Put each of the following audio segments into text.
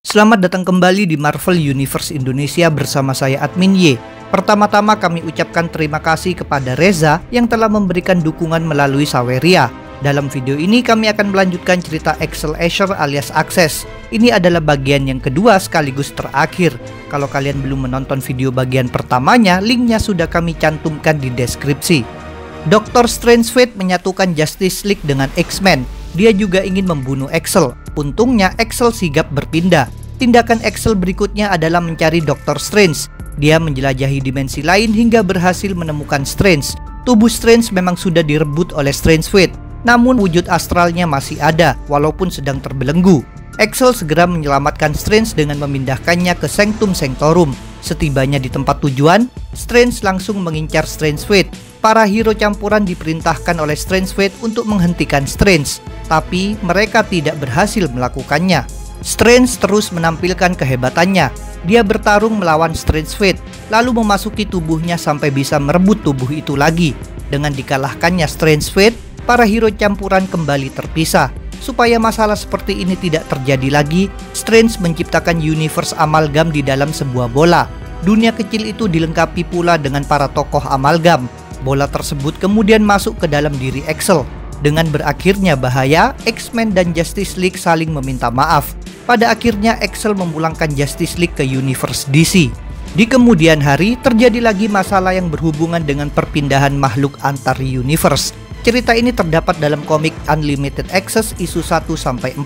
Selamat datang kembali di Marvel Universe Indonesia bersama saya Admin Y. Pertama-tama kami ucapkan terima kasih kepada Reza yang telah memberikan dukungan melalui Saweria. Dalam video ini kami akan melanjutkan cerita Axel Asher alias Access. Ini adalah bagian yang kedua sekaligus terakhir. Kalau kalian belum menonton video bagian pertamanya, linknya sudah kami cantumkan di deskripsi. Dr. Strange Fate menyatukan Justice League dengan X-Men. Dia juga ingin membunuh Axel. Untungnya Axel sigap berpindah. Tindakan Axel berikutnya adalah mencari Dr. Strange. Dia menjelajahi dimensi lain hingga berhasil menemukan Strange. Tubuh Strange memang sudah direbut oleh Strange Fate, namun wujud astralnya masih ada walaupun sedang terbelenggu. Axel segera menyelamatkan Strange dengan memindahkannya ke Sanctum Sanctorum. Setibanya di tempat tujuan, Strange langsung mengincar Strange Fate. Para hero campuran diperintahkan oleh Strange Fate untuk menghentikan Strange, tapi mereka tidak berhasil melakukannya. Strange terus menampilkan kehebatannya. Dia bertarung melawan Strange Fate, lalu memasuki tubuhnya sampai bisa merebut tubuh itu lagi. Dengan dikalahkannya Strange Fate, para hero campuran kembali terpisah. Supaya masalah seperti ini tidak terjadi lagi, Strange menciptakan universe amalgam di dalam sebuah bola. Dunia kecil itu dilengkapi pula dengan para tokoh amalgam. Bola tersebut kemudian masuk ke dalam diri Axel. Dengan berakhirnya bahaya, X-Men dan Justice League saling meminta maaf. Pada akhirnya Axel memulangkan Justice League ke universe DC. Di kemudian hari terjadi lagi masalah yang berhubungan dengan perpindahan makhluk antar universe. Cerita ini terdapat dalam komik Unlimited Access isu 1-4.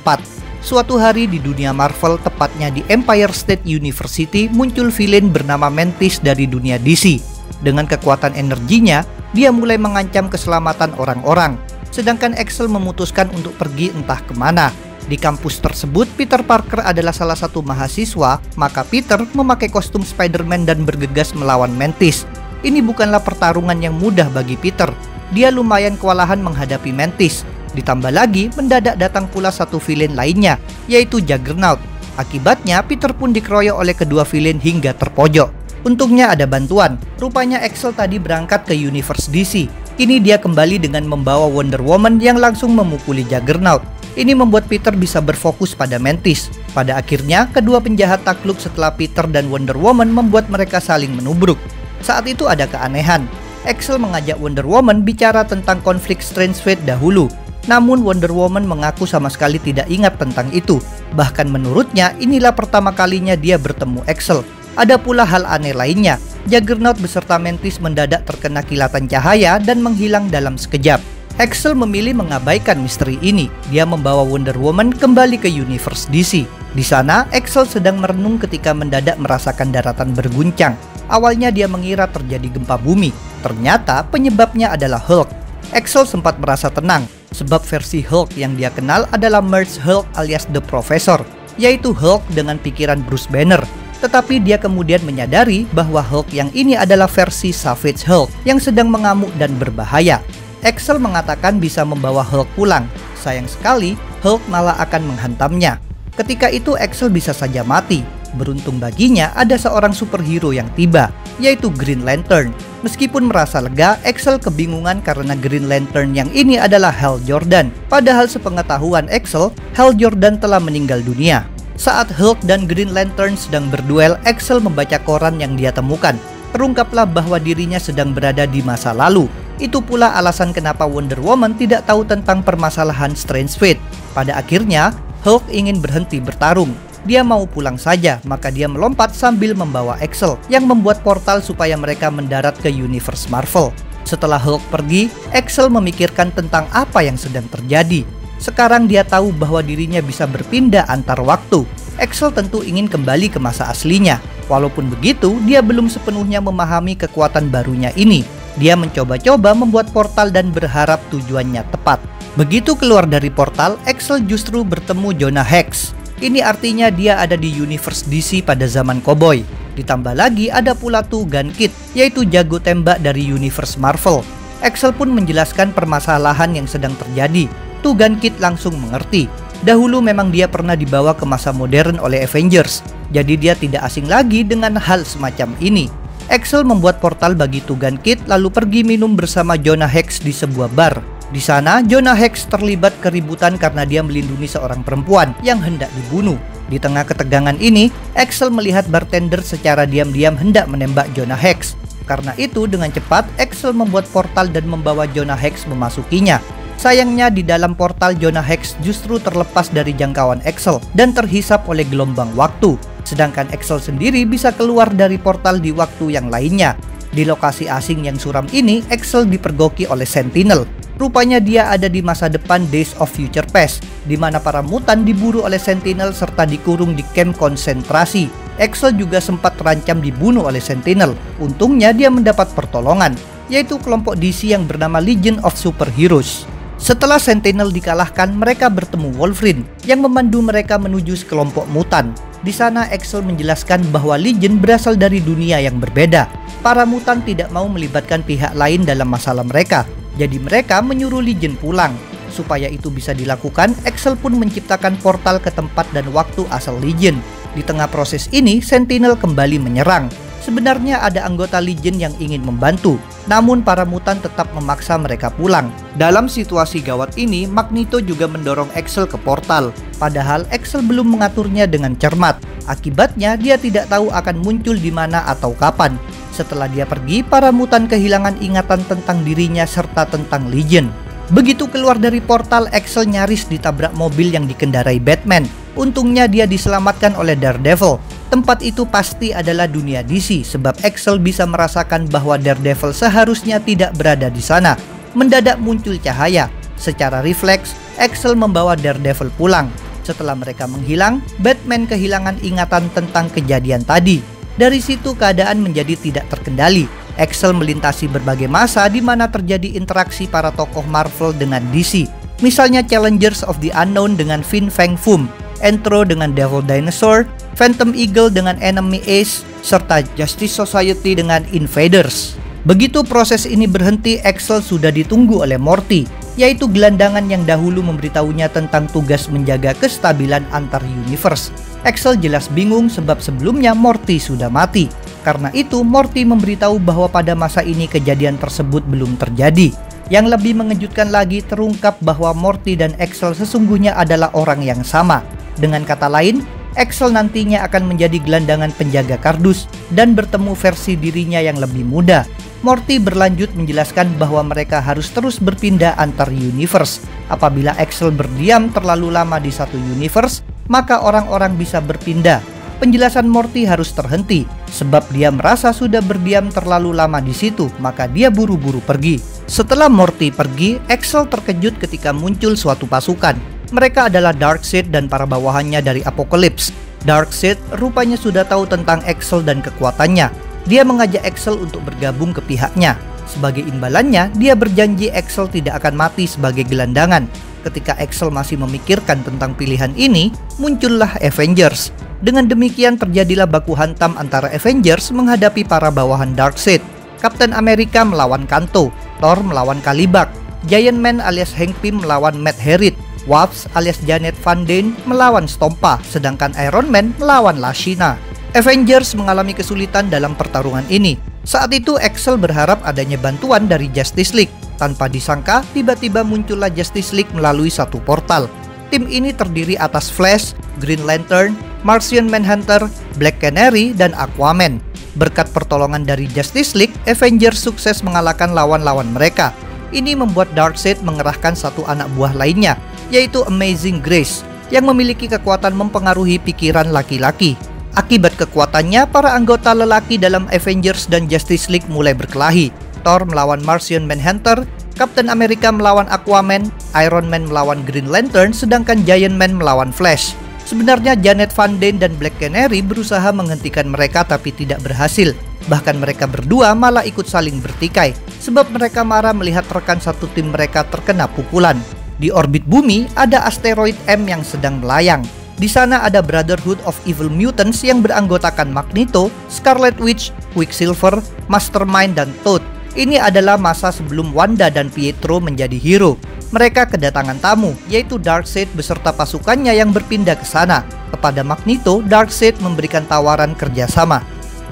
Suatu hari di dunia Marvel, tepatnya di Empire State University, muncul villain bernama Mantis dari dunia DC. Dengan kekuatan energinya, dia mulai mengancam keselamatan orang-orang. Sedangkan Axel memutuskan untuk pergi entah kemana. Di kampus tersebut, Peter Parker adalah salah satu mahasiswa, maka Peter memakai kostum Spider-Man dan bergegas melawan Mantis. Ini bukanlah pertarungan yang mudah bagi Peter. Dia lumayan kewalahan menghadapi Mantis. Ditambah lagi, mendadak datang pula satu villain lainnya, yaitu Juggernaut. Akibatnya, Peter pun dikeroyok oleh kedua villain hingga terpojok. Untungnya ada bantuan. Rupanya Axel tadi berangkat ke universe DC. Kini dia kembali dengan membawa Wonder Woman yang langsung memukuli Juggernaut. Ini membuat Peter bisa berfokus pada Mantis. Pada akhirnya, kedua penjahat takluk setelah Peter dan Wonder Woman membuat mereka saling menubruk. Saat itu ada keanehan. Axel mengajak Wonder Woman bicara tentang konflik Strange Fate dahulu. Namun Wonder Woman mengaku sama sekali tidak ingat tentang itu. Bahkan menurutnya inilah pertama kalinya dia bertemu Axel. Ada pula hal aneh lainnya. Juggernaut beserta Mantis mendadak terkena kilatan cahaya dan menghilang dalam sekejap. Axel memilih mengabaikan misteri ini. Dia membawa Wonder Woman kembali ke universe DC. Di sana, Axel sedang merenung ketika mendadak merasakan daratan berguncang. Awalnya dia mengira terjadi gempa bumi. Ternyata penyebabnya adalah Hulk. Axel sempat merasa tenang, sebab versi Hulk yang dia kenal adalah Merge Hulk alias The Professor, yaitu Hulk dengan pikiran Bruce Banner. Tetapi dia kemudian menyadari bahwa Hulk yang ini adalah versi Savage Hulk yang sedang mengamuk dan berbahaya. Axel mengatakan bisa membawa Hulk pulang. Sayang sekali, Hulk malah akan menghantamnya. Ketika itu Axel bisa saja mati. Beruntung baginya ada seorang superhero yang tiba, yaitu Green Lantern. Meskipun merasa lega, Axel kebingungan karena Green Lantern yang ini adalah Hal Jordan. Padahal sepengetahuan Axel, Hal Jordan telah meninggal dunia. Saat Hulk dan Green Lantern sedang berduel, Axel membaca koran yang dia temukan. Terungkaplah bahwa dirinya sedang berada di masa lalu. Itu pula alasan kenapa Wonder Woman tidak tahu tentang permasalahan Strange Fate. Pada akhirnya, Hulk ingin berhenti bertarung. Dia mau pulang saja, maka dia melompat sambil membawa Axel, yang membuat portal supaya mereka mendarat ke universe Marvel. Setelah Hulk pergi, Axel memikirkan tentang apa yang sedang terjadi. Sekarang dia tahu bahwa dirinya bisa berpindah antar waktu. Axel tentu ingin kembali ke masa aslinya. Walaupun begitu, dia belum sepenuhnya memahami kekuatan barunya ini. Dia mencoba-coba membuat portal dan berharap tujuannya tepat. Begitu keluar dari portal, Axel justru bertemu Jonah Hex. Ini artinya dia ada di universe DC pada zaman koboi. Ditambah lagi ada pula Two-Gun Kid, yaitu jago tembak dari universe Marvel. Axel pun menjelaskan permasalahan yang sedang terjadi. Two-Gun Kid langsung mengerti. Dahulu memang dia pernah dibawa ke masa modern oleh Avengers, jadi dia tidak asing lagi dengan hal semacam ini. Axel membuat portal bagi Two-Gun Kid lalu pergi minum bersama Jonah Hex di sebuah bar. Di sana, Jonah Hex terlibat keributan karena dia melindungi seorang perempuan yang hendak dibunuh. Di tengah ketegangan ini, Axel melihat bartender secara diam-diam hendak menembak Jonah Hex. Karena itu, dengan cepat, Axel membuat portal dan membawa Jonah Hex memasukinya. Sayangnya, di dalam portal Jonah Hex justru terlepas dari jangkauan Axel dan terhisap oleh gelombang waktu. Sedangkan Axel sendiri bisa keluar dari portal di waktu yang lainnya. Di lokasi asing yang suram ini, Axel dipergoki oleh Sentinel. Rupanya dia ada di masa depan Days of Future Past, di mana para mutan diburu oleh Sentinel serta dikurung di kamp konsentrasi. Axel juga sempat terancam dibunuh oleh Sentinel. Untungnya dia mendapat pertolongan, yaitu kelompok DC yang bernama Legion of Superheroes. Setelah Sentinel dikalahkan, mereka bertemu Wolverine yang memandu mereka menuju kelompok mutan. Di sana Axel menjelaskan bahwa Legion berasal dari dunia yang berbeda. Para mutan tidak mau melibatkan pihak lain dalam masalah mereka. Jadi mereka menyuruh Legion pulang. Supaya itu bisa dilakukan, Axel pun menciptakan portal ke tempat dan waktu asal Legion. Di tengah proses ini, Sentinel kembali menyerang. Sebenarnya ada anggota Legion yang ingin membantu, namun para mutan tetap memaksa mereka pulang. Dalam situasi gawat ini, Magneto juga mendorong Axel ke portal. Padahal Axel belum mengaturnya dengan cermat. Akibatnya dia tidak tahu akan muncul di mana atau kapan. Setelah dia pergi, para mutan kehilangan ingatan tentang dirinya serta tentang Legion. Begitu keluar dari portal, Axel nyaris ditabrak mobil yang dikendarai Batman. Untungnya dia diselamatkan oleh Daredevil. Tempat itu pasti adalah dunia DC, sebab Axel bisa merasakan bahwa Daredevil seharusnya tidak berada di sana. Mendadak muncul cahaya. Secara refleks, Axel membawa Daredevil pulang. Setelah mereka menghilang, Batman kehilangan ingatan tentang kejadian tadi. Dari situ keadaan menjadi tidak terkendali. Axel melintasi berbagai masa di mana terjadi interaksi para tokoh Marvel dengan DC. Misalnya Challengers of the Unknown dengan Fin Fang Foom, Entro dengan Devil Dinosaur, Phantom Eagle dengan Enemy Ace, serta Justice Society dengan Invaders. Begitu proses ini berhenti, Axel sudah ditunggu oleh Morty, yaitu gelandangan yang dahulu memberitahunya tentang tugas menjaga kestabilan antar universe. Axel jelas bingung sebab sebelumnya Morty sudah mati. Karena itu, Morty memberitahu bahwa pada masa ini kejadian tersebut belum terjadi. Yang lebih mengejutkan lagi, terungkap bahwa Morty dan Axel sesungguhnya adalah orang yang sama. Dengan kata lain, Axel nantinya akan menjadi gelandangan penjaga kardus dan bertemu versi dirinya yang lebih muda. Morty berlanjut menjelaskan bahwa mereka harus terus berpindah antar universe. Apabila Axel berdiam terlalu lama di satu universe, maka orang-orang bisa berpindah. Penjelasan Morty harus terhenti, sebab dia merasa sudah berdiam terlalu lama di situ, maka dia buru-buru pergi. Setelah Morty pergi, Axel terkejut ketika muncul suatu pasukan. Mereka adalah Darkseid dan para bawahannya dari Apocalypse. Darkseid rupanya sudah tahu tentang Axel dan kekuatannya. Dia mengajak Axel untuk bergabung ke pihaknya. Sebagai imbalannya, dia berjanji Axel tidak akan mati sebagai gelandangan. Ketika Axel masih memikirkan tentang pilihan ini, muncullah Avengers. Dengan demikian terjadilah baku hantam antara Avengers menghadapi para bawahan Darkseid. Captain America melawan Kanto, Thor melawan Kalibak, Giant Man alias Hank Pym melawan Matt Harriet, Wasp alias Janet Van Dyne melawan Stompa, sedangkan Iron Man melawan Lashina. Avengers mengalami kesulitan dalam pertarungan ini. Saat itu Axel berharap adanya bantuan dari Justice League. Tanpa disangka, tiba-tiba muncullah Justice League melalui satu portal. Tim ini terdiri atas Flash, Green Lantern, Martian Manhunter, Black Canary, dan Aquaman. Berkat pertolongan dari Justice League, Avengers sukses mengalahkan lawan-lawan mereka. Ini membuat Darkseid mengerahkan satu anak buah lainnya, yaitu Amazing Grace, yang memiliki kekuatan mempengaruhi pikiran laki-laki. Akibat kekuatannya, para anggota lelaki dalam Avengers dan Justice League mulai berkelahi. Thor melawan Martian Manhunter, Captain America melawan Aquaman, Iron Man melawan Green Lantern, sedangkan Giant Man melawan Flash. Sebenarnya Janet Van Dyne dan Black Canary berusaha menghentikan mereka tapi tidak berhasil. Bahkan mereka berdua malah ikut saling bertikai, sebab mereka marah melihat rekan satu tim mereka terkena pukulan. Di orbit bumi ada asteroid M yang sedang melayang. Di sana ada Brotherhood of Evil Mutants yang beranggotakan Magneto, Scarlet Witch, Quicksilver, Mastermind, dan Toad. Ini adalah masa sebelum Wanda dan Pietro menjadi hero. Mereka kedatangan tamu, yaitu Darkseid beserta pasukannya yang berpindah ke sana. Kepada Magneto, Darkseid memberikan tawaran kerjasama.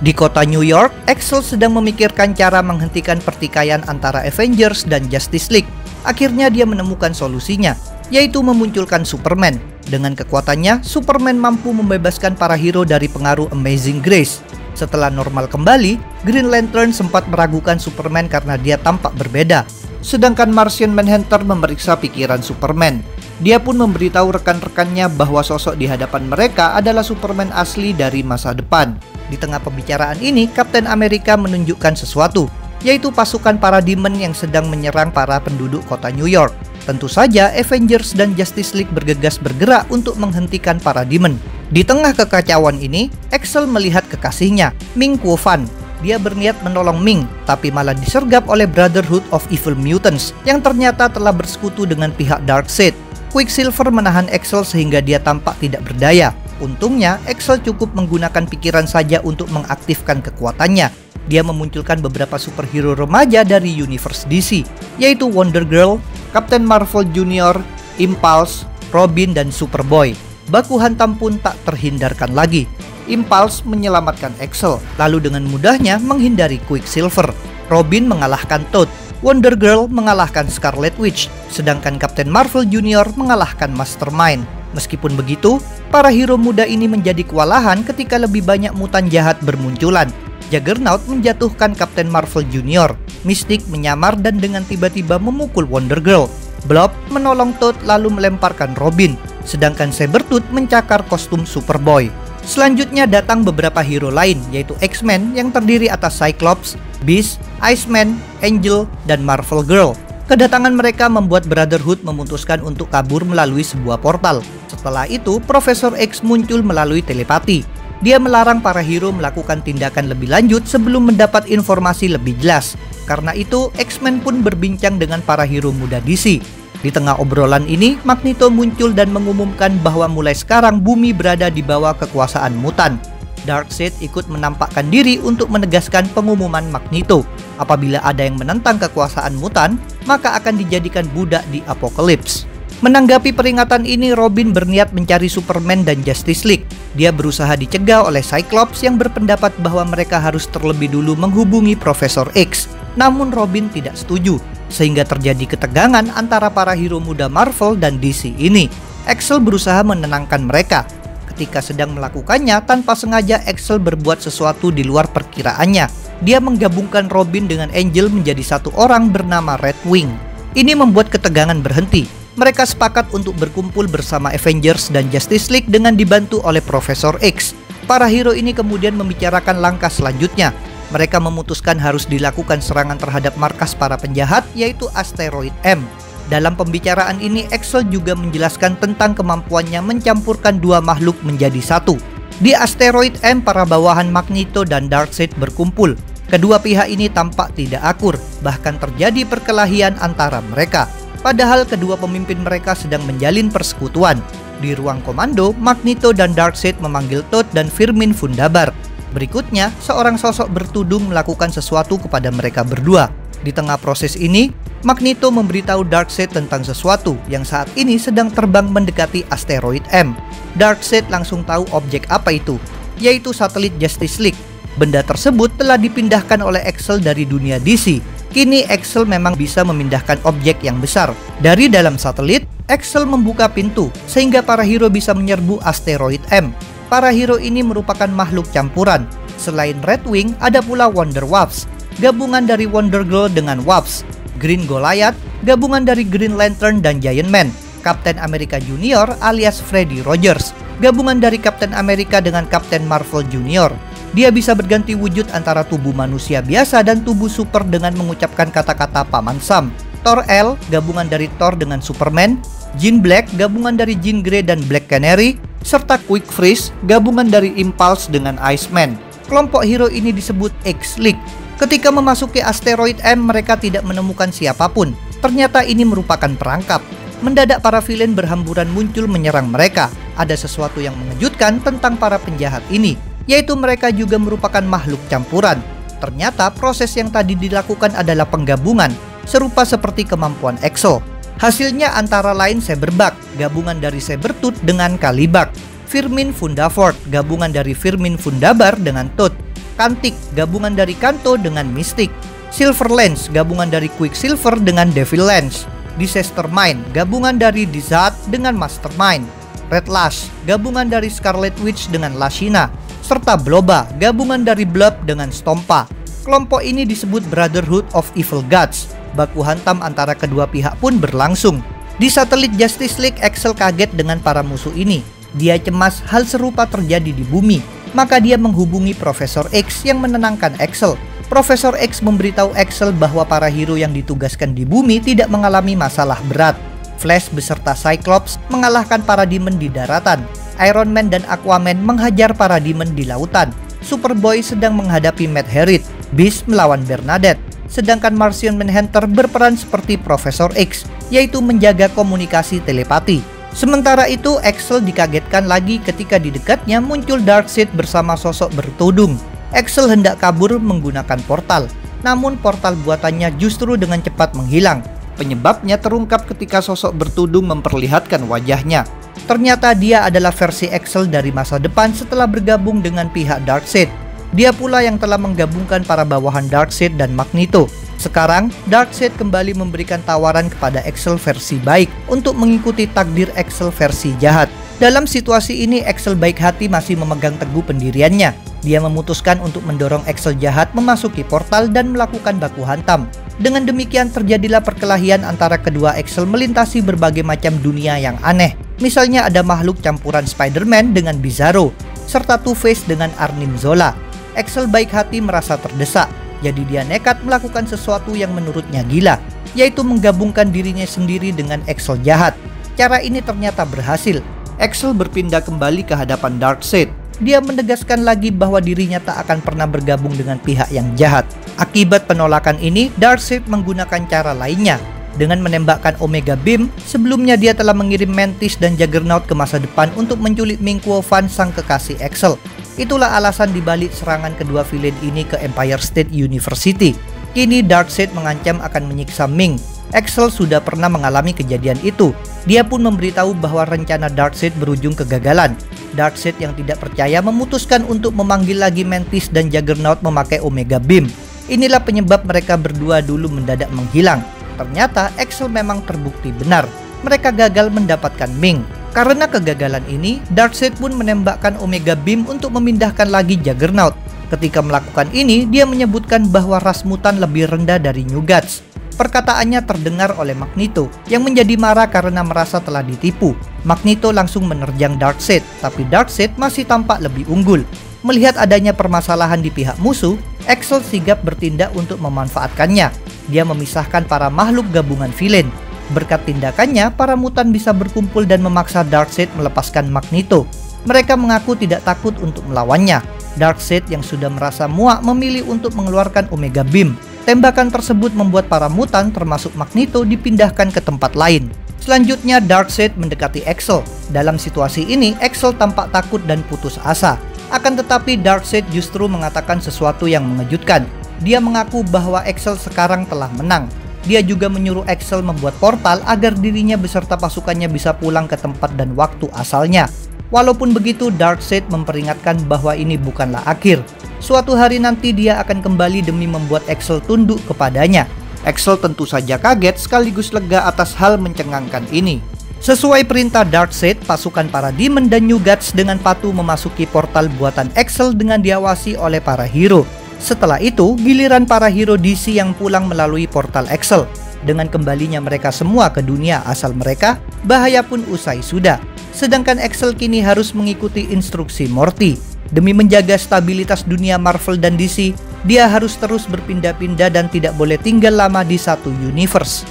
Di kota New York, Axel sedang memikirkan cara menghentikan pertikaian antara Avengers dan Justice League. Akhirnya dia menemukan solusinya, yaitu memunculkan Superman. Dengan kekuatannya, Superman mampu membebaskan para hero dari pengaruh Amazing Grace. Setelah normal kembali, Green Lantern sempat meragukan Superman karena dia tampak berbeda. Sedangkan Martian Manhunter memeriksa pikiran Superman. Dia pun memberitahu rekan-rekannya bahwa sosok di hadapan mereka adalah Superman asli dari masa depan. Di tengah pembicaraan ini, Captain America menunjukkan sesuatu, yaitu pasukan Parademon yang sedang menyerang para penduduk kota New York. Tentu saja, Avengers dan Justice League bergegas bergerak untuk menghentikan Parademon. Di tengah kekacauan ini, Axel melihat kekasihnya, Ming Kuo-fan. Dia berniat menolong Ming, tapi malah disergap oleh Brotherhood of Evil Mutants yang ternyata telah bersekutu dengan pihak Darkseid. Quicksilver menahan Axel sehingga dia tampak tidak berdaya. Untungnya, Axel cukup menggunakan pikiran saja untuk mengaktifkan kekuatannya. Dia memunculkan beberapa superhero remaja dari universe DC, yaitu Wonder Girl, Captain Marvel Jr., Impulse, Robin, dan Superboy. Baku hantam pun tak terhindarkan lagi. Impulse menyelamatkan Axel, lalu dengan mudahnya menghindari Quicksilver. Robin mengalahkan Toad, Wonder Girl mengalahkan Scarlet Witch, sedangkan Captain Marvel Jr. mengalahkan Mastermind. Meskipun begitu, para hero muda ini menjadi kewalahan ketika lebih banyak mutan jahat bermunculan. Juggernaut menjatuhkan Captain Marvel Jr. Mystic menyamar dan dengan tiba-tiba memukul Wonder Girl. Blob menolong Toad lalu melemparkan Robin, sedangkan Sabretooth mencakar kostum Superboy. Selanjutnya datang beberapa hero lain, yaitu X-Men yang terdiri atas Cyclops, Beast, Iceman, Angel, dan Marvel Girl. Kedatangan mereka membuat Brotherhood memutuskan untuk kabur melalui sebuah portal. Setelah itu, Profesor X muncul melalui telepati. Dia melarang para hero melakukan tindakan lebih lanjut sebelum mendapat informasi lebih jelas. Karena itu, X-Men pun berbincang dengan para hero muda DC. Di tengah obrolan ini, Magneto muncul dan mengumumkan bahwa mulai sekarang bumi berada di bawah kekuasaan mutan. Darkseid ikut menampakkan diri untuk menegaskan pengumuman Magneto. Apabila ada yang menentang kekuasaan mutan, maka akan dijadikan budak di Apokalips. Menanggapi peringatan ini, Robin berniat mencari Superman dan Justice League. Dia berusaha dicegah oleh Cyclops yang berpendapat bahwa mereka harus terlebih dulu menghubungi Profesor X. Namun Robin tidak setuju, sehingga terjadi ketegangan antara para hero muda Marvel dan DC ini. Axel berusaha menenangkan mereka. Ketika sedang melakukannya, tanpa sengaja Axel berbuat sesuatu di luar perkiraannya. Dia menggabungkan Robin dengan Angel menjadi satu orang bernama Redwing. Ini membuat ketegangan berhenti. Mereka sepakat untuk berkumpul bersama Avengers dan Justice League dengan dibantu oleh Profesor X. Para hero ini kemudian membicarakan langkah selanjutnya. Mereka memutuskan harus dilakukan serangan terhadap markas para penjahat, yaitu Asteroid M. Dalam pembicaraan ini, Axel juga menjelaskan tentang kemampuannya mencampurkan dua makhluk menjadi satu. Di Asteroid M, para bawahan Magneto dan Darkseid berkumpul. Kedua pihak ini tampak tidak akur, bahkan terjadi perkelahian antara mereka. Padahal kedua pemimpin mereka sedang menjalin persekutuan. Di ruang komando, Magneto dan Darkseid memanggil Toad dan Firmin Fundabar. Berikutnya, seorang sosok bertudung melakukan sesuatu kepada mereka berdua. Di tengah proses ini, Magneto memberitahu Darkseid tentang sesuatu yang saat ini sedang terbang mendekati Asteroid M. Darkseid langsung tahu objek apa itu, yaitu satelit Justice League. Benda tersebut telah dipindahkan oleh Axel dari dunia DC. Kini Axel memang bisa memindahkan objek yang besar. Dari dalam satelit, Axel membuka pintu sehingga para hero bisa menyerbu Asteroid M. Para hero ini merupakan makhluk campuran. Selain Redwing, ada pula Wonder Wasp, gabungan dari Wonder Girl dengan Wasp. Green Goliath, gabungan dari Green Lantern dan Giant Man. Captain America Jr. alias Freddy Rogers, gabungan dari Captain America dengan Captain Marvel Jr. Dia bisa berganti wujud antara tubuh manusia biasa dan tubuh super dengan mengucapkan kata-kata Paman Sam. Thor L, gabungan dari Thor dengan Superman. Jean Black, gabungan dari Jean Grey dan Black Canary. Serta Quick Freeze, gabungan dari Impulse dengan Iceman. Kelompok hero ini disebut X-League. Ketika memasuki Asteroid M, mereka tidak menemukan siapapun. Ternyata ini merupakan perangkap. Mendadak para villain berhamburan muncul menyerang mereka. Ada sesuatu yang mengejutkan tentang para penjahat ini, yaitu mereka juga merupakan makhluk campuran. Ternyata proses yang tadi dilakukan adalah penggabungan, serupa seperti kemampuan Axel. Hasilnya antara lain Cyberbug, gabungan dari Sabretooth dengan Kalibak. Firmin Fundafort, gabungan dari Firmin Fundabar dengan Toad. Kantik, gabungan dari Kanto dengan Mystic. Silver Lance, gabungan dari Quicksilver dengan Devil Lance. Disaster Mind, gabungan dari Dizat dengan Mastermind. Red Lash, gabungan dari Scarlet Witch dengan Lashina, serta Bloba, gabungan dari Blob dengan Stompa. Kelompok ini disebut Brotherhood of Evil Gods. Baku hantam antara kedua pihak pun berlangsung. Di satelit Justice League, Axel kaget dengan para musuh ini. Dia cemas hal serupa terjadi di bumi. Maka dia menghubungi Profesor X yang menenangkan Axel. Profesor X memberitahu Axel bahwa para hero yang ditugaskan di bumi tidak mengalami masalah berat. Flash beserta Cyclops mengalahkan para demon di daratan. Iron Man dan Aquaman menghajar para demon di lautan. Superboy sedang menghadapi Mad Harriet. Beast melawan Bernadette. Sedangkan Martian Manhunter berperan seperti Profesor X, yaitu menjaga komunikasi telepati. Sementara itu, Axel dikagetkan lagi ketika di dekatnya muncul Darkseid bersama sosok bertudung. Axel hendak kabur menggunakan portal, namun portal buatannya justru dengan cepat menghilang. Penyebabnya terungkap ketika sosok bertudung memperlihatkan wajahnya. Ternyata dia adalah versi Axel dari masa depan setelah bergabung dengan pihak Darkseid. Dia pula yang telah menggabungkan para bawahan Darkseid dan Magneto. Sekarang, Darkseid kembali memberikan tawaran kepada Axel versi baik untuk mengikuti takdir Axel versi jahat. Dalam situasi ini, Axel baik hati masih memegang teguh pendiriannya. Dia memutuskan untuk mendorong Axel jahat memasuki portal dan melakukan baku hantam. Dengan demikian terjadilah perkelahian antara kedua Axel melintasi berbagai macam dunia yang aneh. Misalnya ada makhluk campuran Spider-Man dengan Bizarro, serta Two-Face dengan Arnim Zola. Axel baik hati merasa terdesak, jadi dia nekat melakukan sesuatu yang menurutnya gila, yaitu menggabungkan dirinya sendiri dengan Axel jahat. Cara ini ternyata berhasil. Axel berpindah kembali ke hadapan Darkseid. Dia menegaskan lagi bahwa dirinya tak akan pernah bergabung dengan pihak yang jahat. Akibat penolakan ini, Darkseid menggunakan cara lainnya. Dengan menembakkan Omega Beam, sebelumnya dia telah mengirim Mantis dan Juggernaut ke masa depan untuk menculik Ming Kuo Fan, sang kekasih Axel. Itulah alasan dibalik serangan kedua villain ini ke Empire State University. Kini Darkseid mengancam akan menyiksa Ming. Axel sudah pernah mengalami kejadian itu. Dia pun memberitahu bahwa rencana Darkseid berujung kegagalan. Darkseid yang tidak percaya memutuskan untuk memanggil lagi Mantis dan Juggernaut memakai Omega Beam. Inilah penyebab mereka berdua dulu mendadak menghilang. Ternyata Axel memang terbukti benar. Mereka gagal mendapatkan Ming. Karena kegagalan ini, Darkseid pun menembakkan Omega Beam untuk memindahkan lagi Juggernaut. Ketika melakukan ini, dia menyebutkan bahwa ras mutan lebih rendah dari New Gods. Perkataannya terdengar oleh Magneto, yang menjadi marah karena merasa telah ditipu. Magneto langsung menerjang Darkseid, tapi Darkseid masih tampak lebih unggul. Melihat adanya permasalahan di pihak musuh, Axel sigap bertindak untuk memanfaatkannya. Dia memisahkan para makhluk gabungan villain. Berkat tindakannya, para mutan bisa berkumpul dan memaksa Darkseid melepaskan Magneto. Mereka mengaku tidak takut untuk melawannya. Darkseid yang sudah merasa muak memilih untuk mengeluarkan Omega Beam. Tembakan tersebut membuat para mutan termasuk Magneto dipindahkan ke tempat lain. Selanjutnya Darkseid mendekati Axel. Dalam situasi ini, Axel tampak takut dan putus asa. Akan tetapi Darkseid justru mengatakan sesuatu yang mengejutkan. Dia mengaku bahwa Axel sekarang telah menang. Dia juga menyuruh Axel membuat portal agar dirinya beserta pasukannya bisa pulang ke tempat dan waktu asalnya. Walaupun begitu, Darkseid memperingatkan bahwa ini bukanlah akhir. Suatu hari nanti dia akan kembali demi membuat Axel tunduk kepadanya. Axel tentu saja kaget sekaligus lega atas hal mencengangkan ini. Sesuai perintah Darkseid, pasukan para demon dan New Gods dengan patuh memasuki portal buatan Axel dengan diawasi oleh para hero. Setelah itu, giliran para hero DC yang pulang melalui portal Axel. Dengan kembalinya mereka semua ke dunia asal mereka, bahaya pun usai sudah. Sedangkan Axel kini harus mengikuti instruksi Morty. Demi menjaga stabilitas dunia Marvel dan DC, dia harus terus berpindah-pindah dan tidak boleh tinggal lama di satu universe.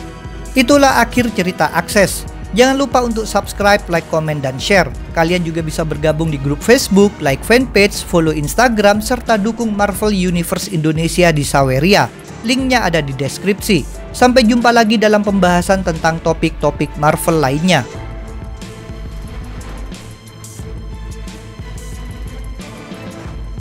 Itulah akhir cerita Access. Jangan lupa untuk subscribe, like, komen, dan share. Kalian juga bisa bergabung di grup Facebook, like fanpage, follow Instagram, serta dukung Marvel Universe Indonesia di Saweria. Linknya ada di deskripsi. Sampai jumpa lagi dalam pembahasan tentang topik-topik Marvel lainnya.